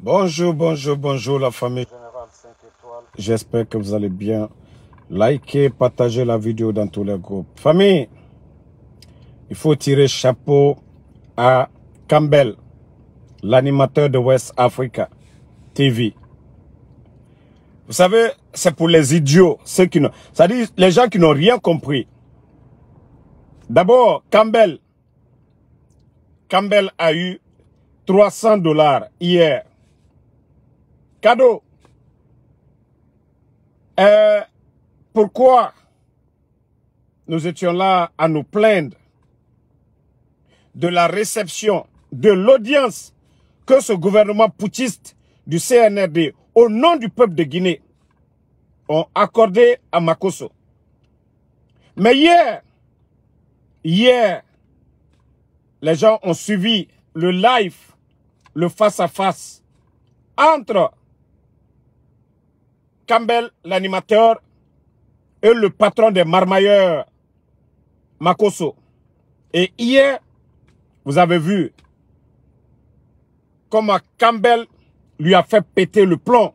Bonjour, bonjour, bonjour la famille. J'espère que vous allez bien. Likez, partagez la vidéo dans tous les groupes. Famille, il faut tirer chapeau à Campbell, l'animateur de West Africa TV. Vous savez, c'est pour les idiots, ceux qui n'ont, c'est-à-dire les gens qui n'ont rien compris. D'abord, Campbell a eu $300 hier. Cadeau. Pourquoi nous étions là à nous plaindre de la réception, de l'audience que ce gouvernement putschiste du CNRD, au nom du peuple de Guinée, ont accordé à Makosso. Mais hier, les gens ont suivi le live, le face-à-face entre Campbell, l'animateur, et le patron des marmailleurs, Makosso. Et hier, vous avez vu comment Campbell lui a fait péter le plomb.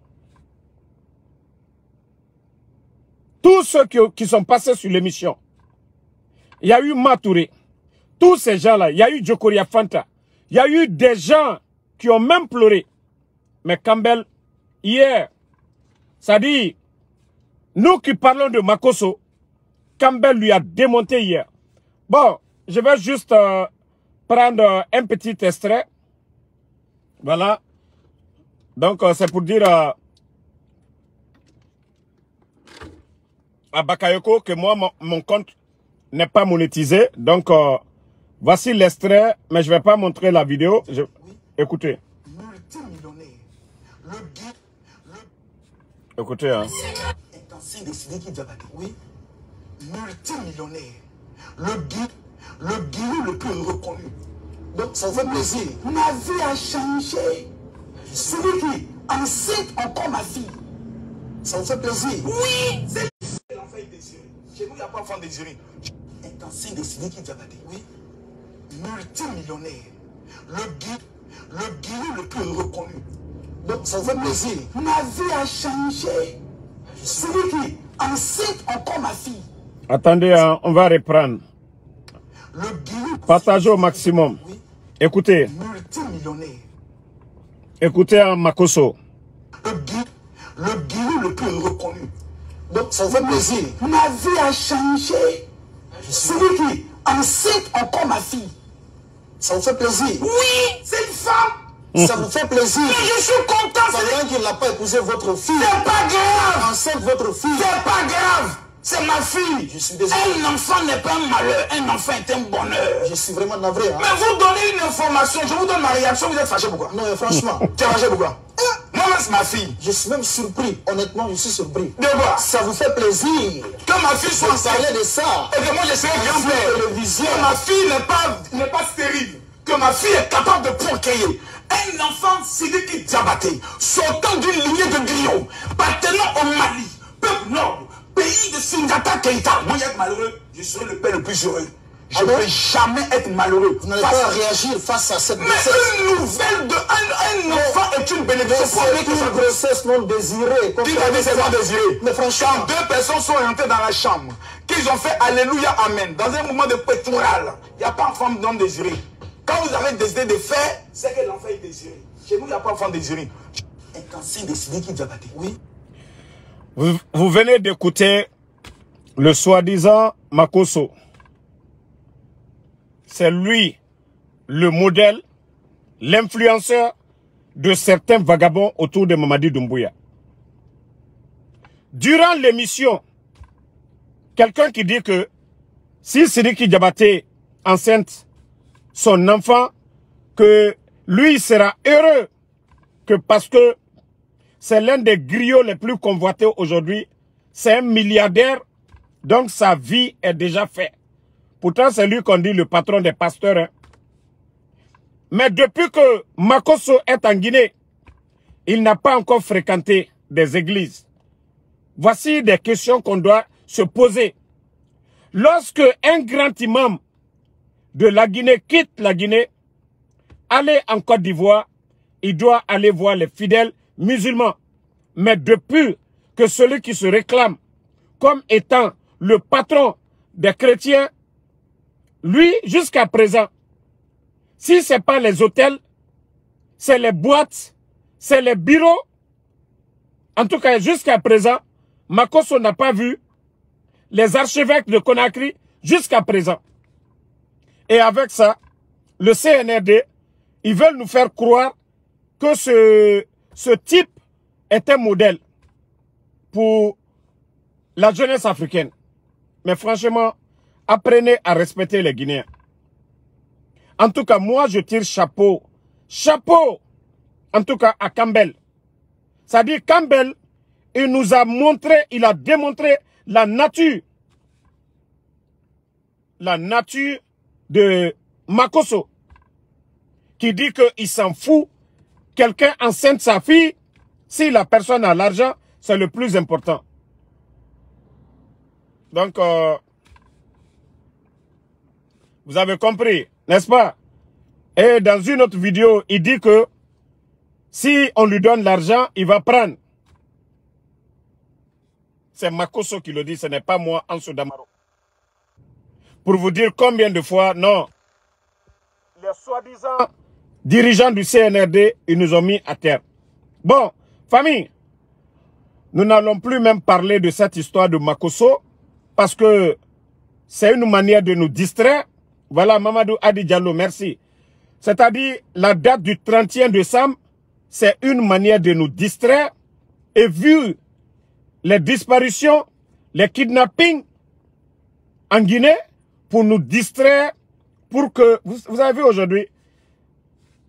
Tous ceux qui sont passés sur l'émission, il y a eu Matouré, tous ces gens-là, il y a eu Jokoria Fanta, il y a eu des gens qui ont même pleuré. Mais Campbell, hier, ça dit, nous qui parlons de Makosso, Campbell lui a démonté hier. Bon, je vais juste prendre un petit extrait. Voilà. Donc, c'est pour dire à Bakayoko que moi, mon compte n'est pas monétisé. Donc, voici l'extrait, mais je ne vais pas montrer la vidéo. Écoutez. Écoutez, hein. Oui, multimillionnaire. Le Guinée le plus reconnu. Donc, ça fait plaisir. Ma vie a changé. Celui qui enseigne encore ma fille. Ça vous fait plaisir. Oui, c'est l'enfant désiré. Chez nous, il n'y a pas d'enfant désiré. Est ancien de Sidiki Diabaté. Oui, multimillionnaire. Le Guinée le plus reconnu. Donc, ça vous fait plaisir. Ma vie a changé. Celui qui enseigne encore ma fille. Attendez, hein, on va reprendre. Partagez au maximum. Oui. Écoutez. Multimillionnaire. Écoutez hein, Makosso. Le Guinée le plus reconnu. Donc, ça vous fait plaisir. Ma vie a changé. Celui qui enseigne encore ma fille. Ça vous fait plaisir. Oui, c'est une femme. Ça vous fait plaisir. Mais je suis content. Pendant qu'il n'a pas épousé votre fille. C'est pas grave. Enceinte votre fille. C'est pas grave. C'est ma fille. Je suis désolé. Un enfant n'est pas un malheur. Un enfant est un bonheur. Je suis vraiment navré. Hein? Mais vous donnez une information. Je vous donne ma réaction. Vous êtes fâché pourquoi? Non, franchement. Tu es fâché pourquoi? Moi, c'est ma fille. Je suis même surpris. Honnêtement, je suis surpris. De quoi? Ça vous fait plaisir que ma fille soit enceinte de ça. Et que moi, je serai grand-père. Que ma fille n'est pas stérile. Que ma fille est capable de procréer. Un enfant Sidiki Diabaté, sortant d'une lignée de griots, appartenant au Mali, peuple noble, pays de Singata Keita. Moi, être malheureux, je serai le père le plus heureux. Je ne peux jamais être malheureux. Vous n'allez pas réagir face à cette grossesse. Mais une nouvelle de un enfant est une bénédiction. C'est une grossesse non désirée. Qui va dire c'est non désiré? Mais franchement, deux personnes sont rentrées dans la chambre, qu'ils ont fait Alléluia, Amen, dans un moment de pétronal. Il n'y a pas de femme non désirée. Quand vous avez décidé de faire, c'est que l'enfant est désiré. Chez nous, il n'y a pas d'enfant désiré. Et quand c'est décidé qu'il doit battre, oui. Vous venez d'écouter le soi-disant Makosso. C'est lui, le modèle, l'influenceur de certains vagabonds autour de Mamadi Doumbouya. Durant l'émission, quelqu'un qui dit que si Sidiki Diabaté enceinte son enfant, que lui sera heureux, que parce que c'est l'un des griots les plus convoités aujourd'hui, c'est un milliardaire, donc sa vie est déjà faite. Pourtant, c'est lui qu'on dit le patron des pasteurs. Hein. Mais depuis que Makosso est en Guinée, il n'a pas encore fréquenté des églises. Voici des questions qu'on doit se poser. Lorsque un grand imam de la Guinée quitte la Guinée, aller en Côte d'Ivoire, il doit aller voir les fidèles musulmans. Mais depuis que celui qui se réclame comme étant le patron des chrétiens, lui, jusqu'à présent, si ce n'est pas les hôtels, c'est les boîtes, c'est les bureaux. En tout cas, jusqu'à présent, Makosso n'a pas vu les archevêques de Conakry jusqu'à présent. Et avec ça, le CNRD, ils veulent nous faire croire que ce type est un modèle pour la jeunesse africaine. Mais franchement, apprenez à respecter les Guinéens. En tout cas, moi, je tire chapeau. Chapeau, en tout cas, à Campbell. C'est-à-dire, Campbell, il nous a montré, il a démontré la nature de Makosso, qui dit qu'il s'en fout. Quelqu'un enceinte sa fille, si la personne a l'argent, c'est le plus important. Donc, vous avez compris, n'est-ce pas? Et dans une autre vidéo, il dit que si on lui donne l'argent, il va prendre. C'est Makosso qui le dit, ce n'est pas moi, Ansou Damaro. Pour vous dire combien de fois, non. Les soi-disant dirigeants du CNRD, ils nous ont mis à terre. Bon, famille, nous n'allons plus même parler de cette histoire de Makosso parce que c'est une manière de nous distraire. Voilà, Mamadou Adi Diallo, merci. C'est-à-dire, la date du 31 décembre, c'est une manière de nous distraire. Et vu les disparitions, les kidnappings en Guinée, pour nous distraire, pour que, vous avez vu aujourd'hui,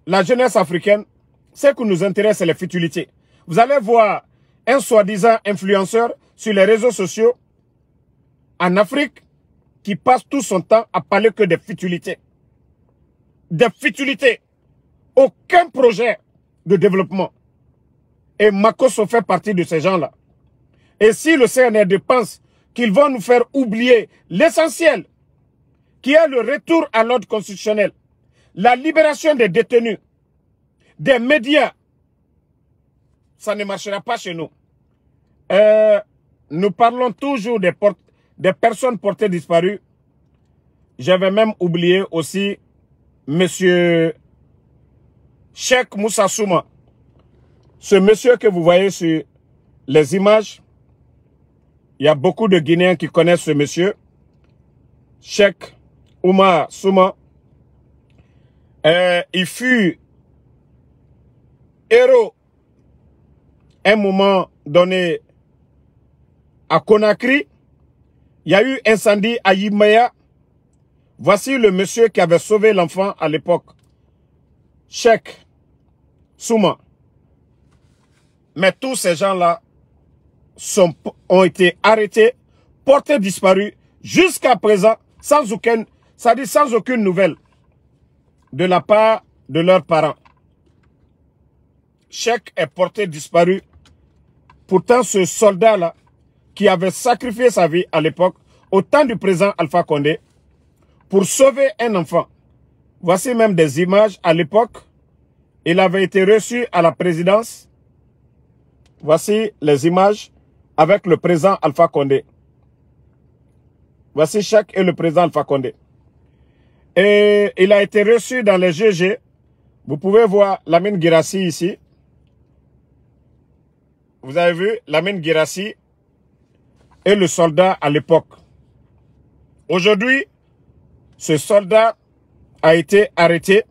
la jeunesse africaine, ce qui nous intéresse, c'est les futilités. Vous allez voir un soi-disant influenceur sur les réseaux sociaux en Afrique qui passe tout son temps à parler que des futilités. Des futilités. Aucun projet de développement. Et Makosso fait partie de ces gens-là. Et si le CNRD pense qu'ils vont nous faire oublier l'essentiel, qui est le retour à l'ordre constitutionnel, la libération des détenus, des médias, ça ne marchera pas chez nous. Nous parlons toujours des personnes portées disparues. J'avais même oublié aussi monsieur Cheikh Moussa Souma. Ce monsieur que vous voyez sur les images, il y a beaucoup de Guinéens qui connaissent ce monsieur. Cheikh Oumar Souma. Il fut héros à un moment donné à Conakry. Il y a eu incendie à Yimaya. Voici le monsieur qui avait sauvé l'enfant à l'époque. Cheikh Souma. Mais tous ces gens-là ont été arrêtés, portés disparus, jusqu'à présent, sans aucune nouvelle de la part de leurs parents. Cheikh est porté disparu. Pourtant, ce soldat-là, qui avait sacrifié sa vie à l'époque, au temps du président Alpha Condé, pour sauver un enfant. Voici même des images à l'époque. Il avait été reçu à la présidence. Voici les images avec le président Alpha Condé. Voici Cheikh et le président Alpha Condé. Et il a été reçu dans les GG. Vous pouvez voir Lamine Guirassy ici. Vous avez vu Lamine Guirassy et le soldat à l'époque. Aujourd'hui, ce soldat a été arrêté.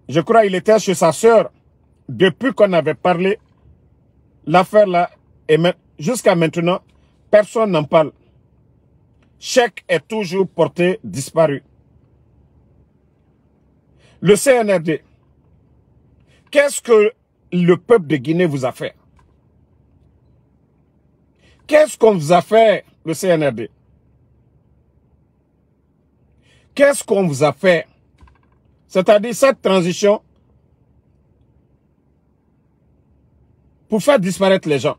Je crois qu'il était chez sa sœur. Depuis qu'on avait parlé, l'affaire là, et jusqu'à maintenant, personne n'en parle. Cheikh est toujours porté disparu. Le CNRD, qu'est-ce que le peuple de Guinée vous a fait? Qu'est-ce qu'on vous a fait, le CNRD? Qu'est-ce qu'on vous a fait? C'est-à-dire cette transition pour faire disparaître les gens.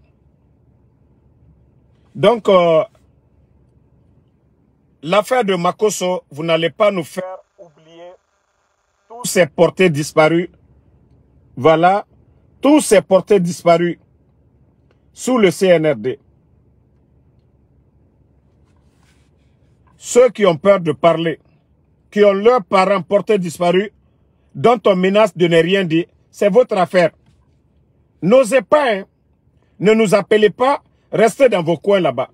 Donc, l'affaire de Makosso, vous n'allez pas nous faire oublier tout ces portés disparus, voilà, tous ces portés disparus sous le CNRD. Ceux qui ont peur de parler, qui ont leurs parents portés disparus, dont on menace de ne rien dire, c'est votre affaire. N'osez pas, hein. Ne nous appelez pas, restez dans vos coins là-bas.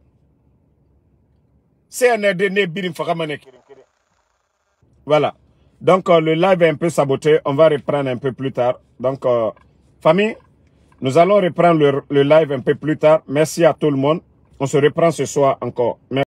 Voilà. Donc, le live est un peu saboté. On va reprendre un peu plus tard. Donc, famille, nous allons reprendre le live un peu plus tard. Merci à tout le monde. On se reprend ce soir encore. Merci.